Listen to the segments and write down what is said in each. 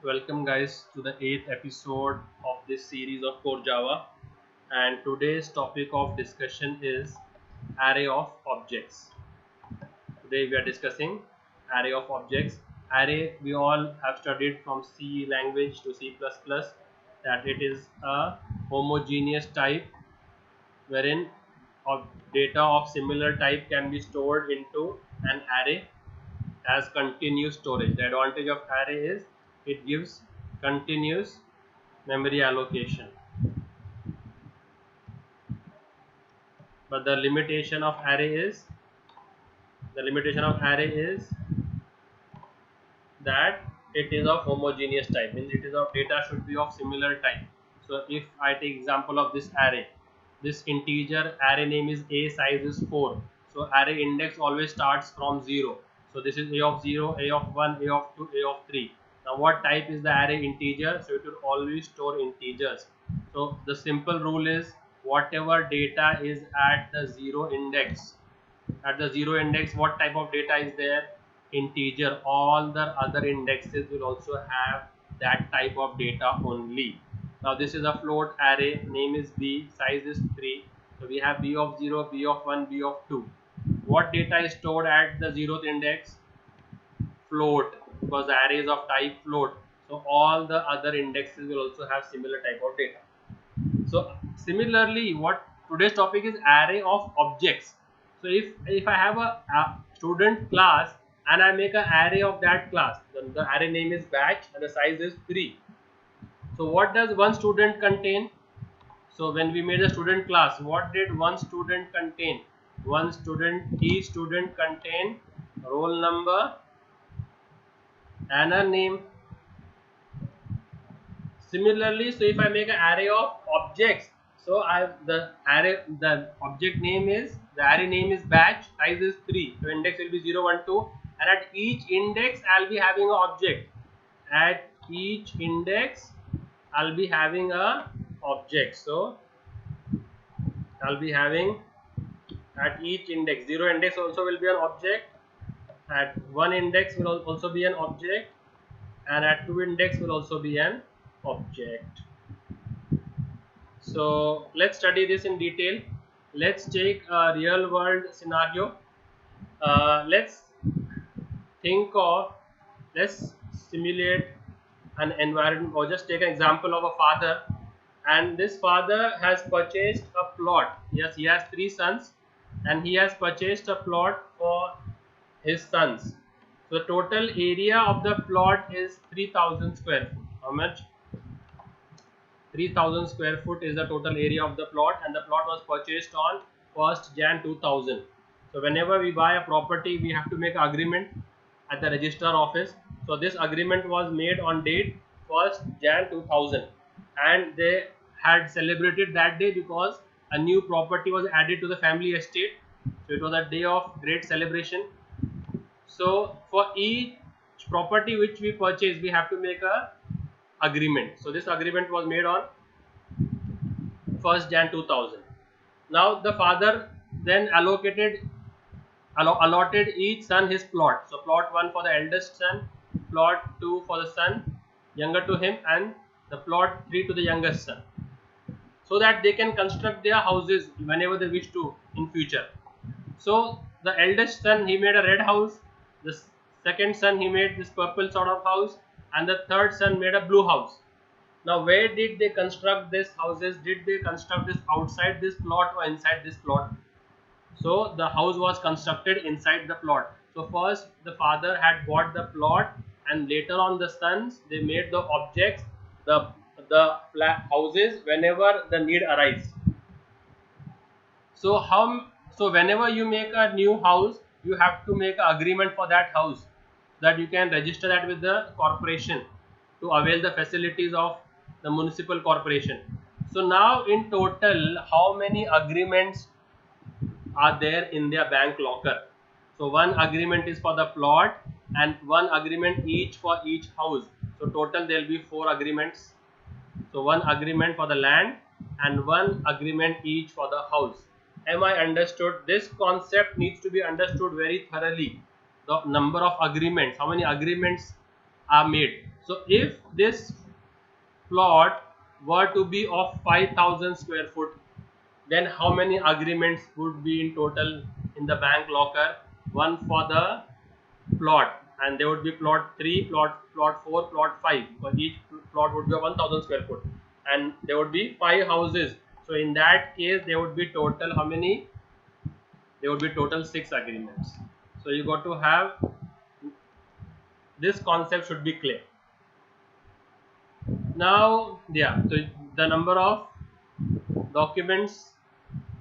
Welcome guys to the 8th episode of this series of Core Java, and today's topic of discussion is array of objects. Today we are discussing array of objects. Array we all have studied from C language to C++ that it is a homogeneous type wherein of data of similar type can be stored into an array as continuous storage. The advantage of array is it gives continuous memory allocation, but the limitation of array is that it is of homogeneous type, means it is of data should be of similar type. So if I take example of this array, this integer array name is a, size is 4, so array index always starts from 0. So this is a of 0, a of 1, a of 2, a of 3. Now what type is the array? Integer, so it will always store integers. So the simple rule is whatever data is at the 0 index, what type of data is there? Integer. All the other indexes will also have that type of data only. Now this is a float array, name is b, size is 3. So we have b of 0, b of 1, b of 2. What data is stored at the 0th index? Float, because the array is of type float. So all the other indexes will also have similar type of data. So similarly, what today's topic is array of objects. So if I have a student class and I make an array of that class, then the array name is batch and the size is 3. So what does one student contain? So when we made a student class, what did one student contain? Each student contain roll number and a name. Similarly, so if I make an array of objects, so the object name is, the array name is batch, size is 3, so index will be 0, 1, 2, and at each index I'll be having an object. At each index I'll be having a object. So I'll be having at each index, 0 index also will be an object, at 1 index will also be an object, and at 2 index will also be an object. So let's study this in detail. Let's take a real world scenario. Let's think of, let's simulate an environment, or just take an example of a father, and this father has purchased a plot. Yes, he has 3 sons and he has purchased a plot for his sons. So the total area of the plot is 3000 square foot. How much? 3000 square foot is the total area of the plot, and the plot was purchased on 1st Jan 2000. So whenever we buy a property, we have to make an agreement at the register office. So this agreement was made on date 1st Jan 2000, and they had celebrated that day because a new property was added to the family estate. So it was a day of great celebration. So for each property which we purchase, we have to make a agreement. So this agreement was made on 1st Jan 2000. Now the father then allotted each son his plot. So plot 1 for the eldest son, plot 2 for the son younger to him, and the plot 3 to the youngest son, so that they can construct their houses whenever they wish to in future. So the eldest son, he made a red house, the second son he made this purple sort of house, and the third son made a blue house. Now where did they construct these houses? Did they construct this outside this plot or inside this plot? So the house was constructed inside the plot. So first the father had bought the plot, and later on the sons, they made the objects, the houses whenever the need arises. So whenever you make a new house, you have to make an agreement for that house, that you can register that with the corporation to avail the facilities of the municipal corporation. So now in total, how many agreements are there in their bank locker? So one agreement is for the plot and one agreement each for each house. So total there will be 4 agreements. So one agreement for the land and one agreement each for the house. Am I understood? This concept needs to be understood very thoroughly. The number of agreements, how many agreements are made. So if this plot were to be of 5,000 square foot, then how many agreements would be in total in the bank locker? One for the plot, and there would be plot 3, plot 4, plot 5. For each plot would be 1,000 square foot, and there would be 5 houses. So in that case, there would be total how many? There would be total 6 agreements. So you got to have this concept should be clear. Now, yeah, so the number of documents,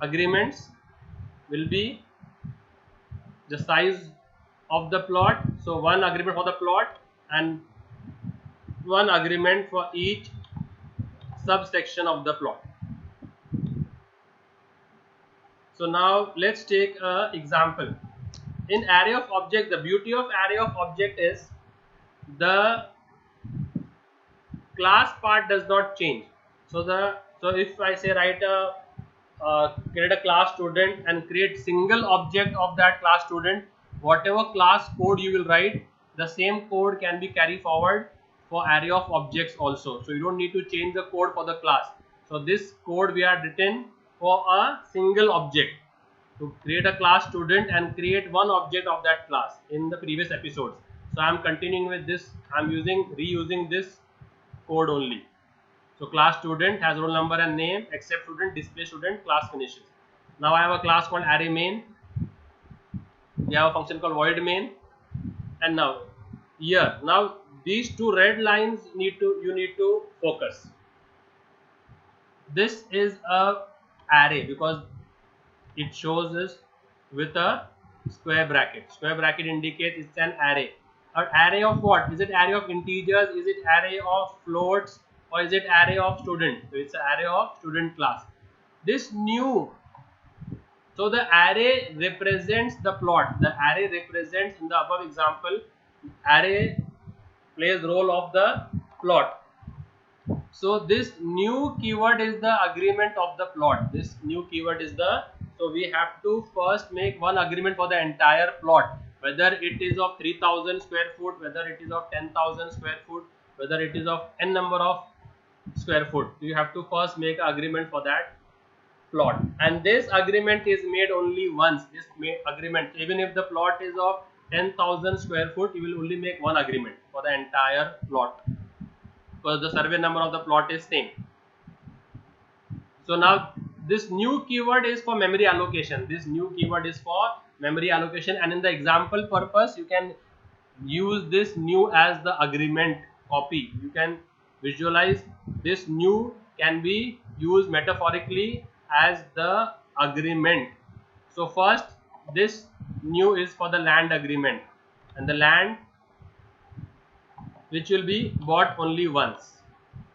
agreements will be the size of the plot. So one agreement for the plot and one agreement for each subsection of the plot. So now let's take an example. In array of object, the beauty of array of object is the class part does not change. So if I say create a class student and create single object of that class student, whatever class code you will write, the same code can be carried forward for array of objects also. So you don't need to change the code for the class. So this code we are written for a single object to create a class student and create one object of that class in the previous episodes. So I am continuing with this. I am reusing this code only. So class student has roll number and name, except student, display student, class finishes. Now I have a class called array main. We have a function called void main, and now here, now these two red lines you need to focus. This is a array because it shows us with a square bracket. Square bracket indicates it's an array. An array of what? Is it array of integers? Is it array of floats? Or is it array of student? So it's an array of student class. This new, so the array represents the plot. The array represents, in the above example, array plays role of the plot. So this new keyword is the agreement of the plot. This new keyword is the, so we have to first make one agreement for the entire plot, whether it is of 3,000 square foot, whether it is of 10,000 square foot, whether it is of n number of square foot. You have to first make an agreement for that plot, and this agreement is made only once. This agreement, even if the plot is of 10,000 square foot, you will only make one agreement for the entire plot because the survey number of the plot is same. So now this new keyword is for memory allocation. This new keyword is for memory allocation, and in the example purpose you can use this new as the agreement copy. You can visualize this new can be used metaphorically as the agreement. So first, this new is for the land agreement, and the land which will be bought only once.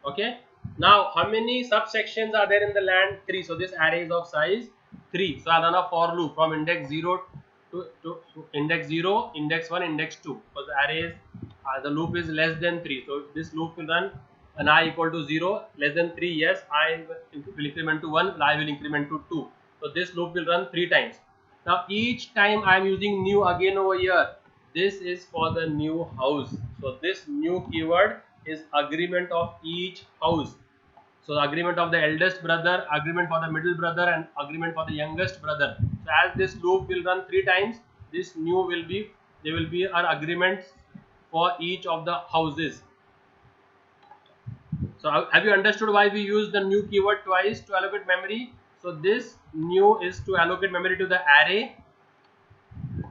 Okay. Now how many subsections are there in the land? 3. So this array is of size 3. So I'll run a for loop from index 0 to index 0, index 1, index 2. Because the array is the loop is less than 3. So this loop will run an I equal to 0, less than 3, yes, I will increment to 1, I will increment to 2. So this loop will run 3 times. Now each time I am using new again over here. This is for the new house. So this new keyword is agreement of each house. So the agreement of the eldest brother, agreement for the middle brother, and agreement for the youngest brother. So as this loop will run 3 times, this new will be, there will be our agreements for each of the houses. So have you understood why we use the new keyword twice to allocate memory? So this new is to allocate memory to the array,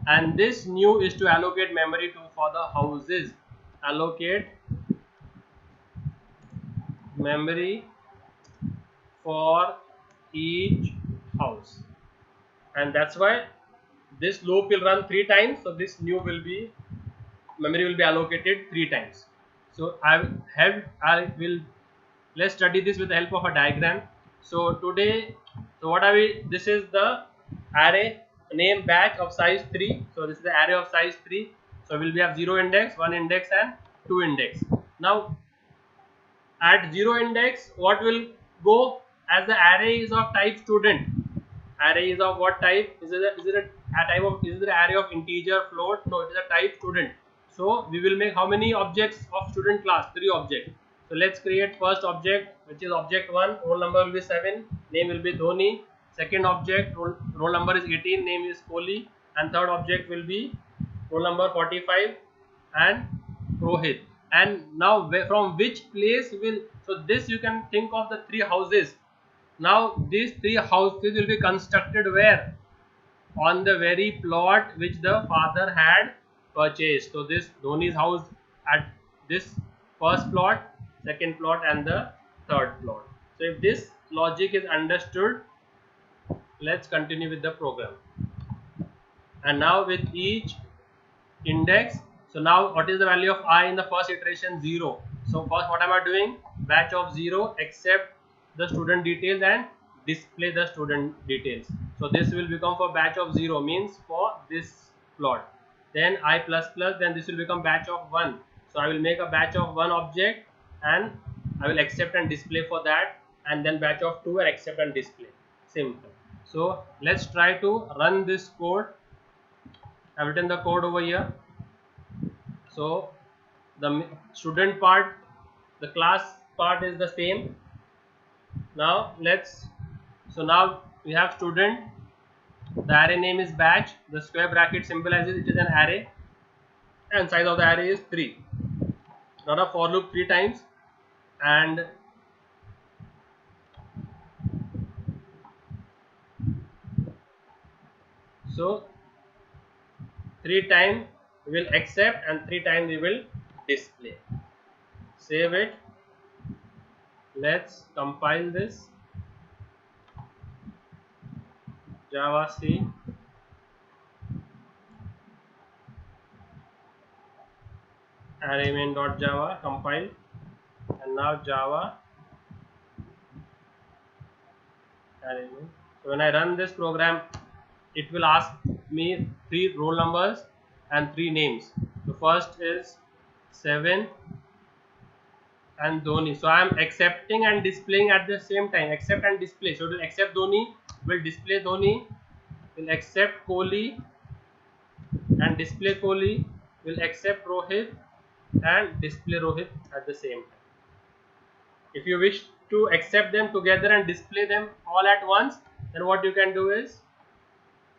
and this new is to allocate memory to for the houses. Allocate memory for each house, and that's why this loop will run 3 times. So this new will be, memory will be allocated 3 times. So let's study this with the help of a diagram. So today, so what are we, this is the array name batch of size 3. So this is the array of size 3. So we'll have 0 index, 1 index, and 2 index. Now at 0 index, what will go, as the array is of type student. Array is of what type? Is it an array of integer, float? No, it is a type student. So we will make how many objects of student class? 3 objects. So let's create first object, which is object 1. Roll number will be 7. Name will be Dhoni. Second object, roll number is 18. Name is Kohli. And third object will be roll number 45 and Rohit. And now from which place will, so this you can think of the 3 houses. Now these 3 houses will be constructed where? On the very plot which the father had purchased. So this Dhoni's house at this first plot, second plot and the third plot. So if this logic is understood, let's continue with the program. And now with each index, so now what is the value of I in the first iteration? 0. So first what am I doing? Batch of 0, accept the student details and display the student details. So this will become for batch of 0, means for this plot. Then I plus plus, then this will become batch of 1. So I will make a batch of 1 object and I will accept and display for that, and then batch of 2 and accept and display. Simple. So let's try to run this code. I've written the code over here. So the student part, the class part is the same. Now so now we have student, the array name is batch, the square bracket symbolizes it is an array, and size of the array is 3. Run a for loop 3 times, and so 3 times we will accept and 3 times we will display. Save it. Let's compile this. Java C. Array main.java, compile, and now Java array main. So when I run this program, it will ask me 3 roll numbers and 3 names. The first is 7 and Dhoni. So I am accepting and displaying at the same time. Accept and display. So it will accept Dhoni, will display Dhoni, will accept Kohli and display Kohli, will accept Rohit and display Rohit at the same time. If you wish to accept them together and display them all at once, then what you can do is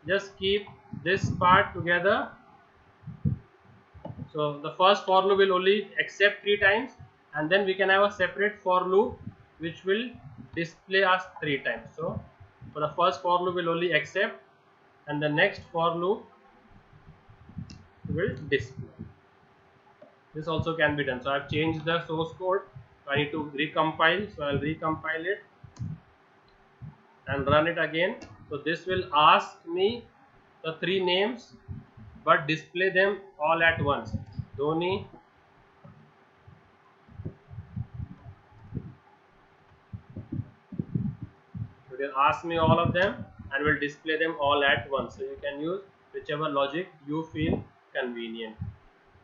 just keep this part together. So the first for loop will only accept 3 times, and then we can have a separate for loop which will display us 3 times. So for the first for loop will only accept, and the next for loop will display. This also can be done. So I have changed the source code. So I need to recompile. So I will recompile it and run it again. So this will ask me the 3 names but display them all at once. Dhoni, it will ask me all of them and will display them all at once. So you can use whichever logic you feel convenient.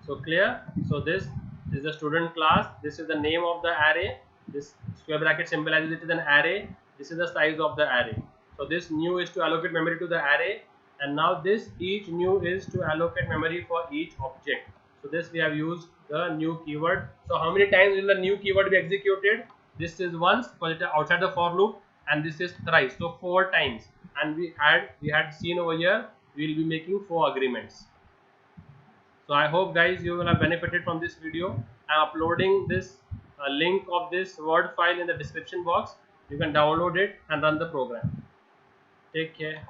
So clear? So this is the student class. This is the name of the array. This square bracket symbolizes it is an array. This is the size of the array. So this new is to allocate memory to the array, and now this each new is to allocate memory for each object. So this we have used the new keyword. So how many times will the new keyword be executed? This is once because it is outside the for loop, and this is thrice, so 4 times. And we had seen over here we will be making 4 agreements. So I hope guys you will have benefited from this video. I am uploading this link of this Word file in the description box. You can download it and run the program. Take care.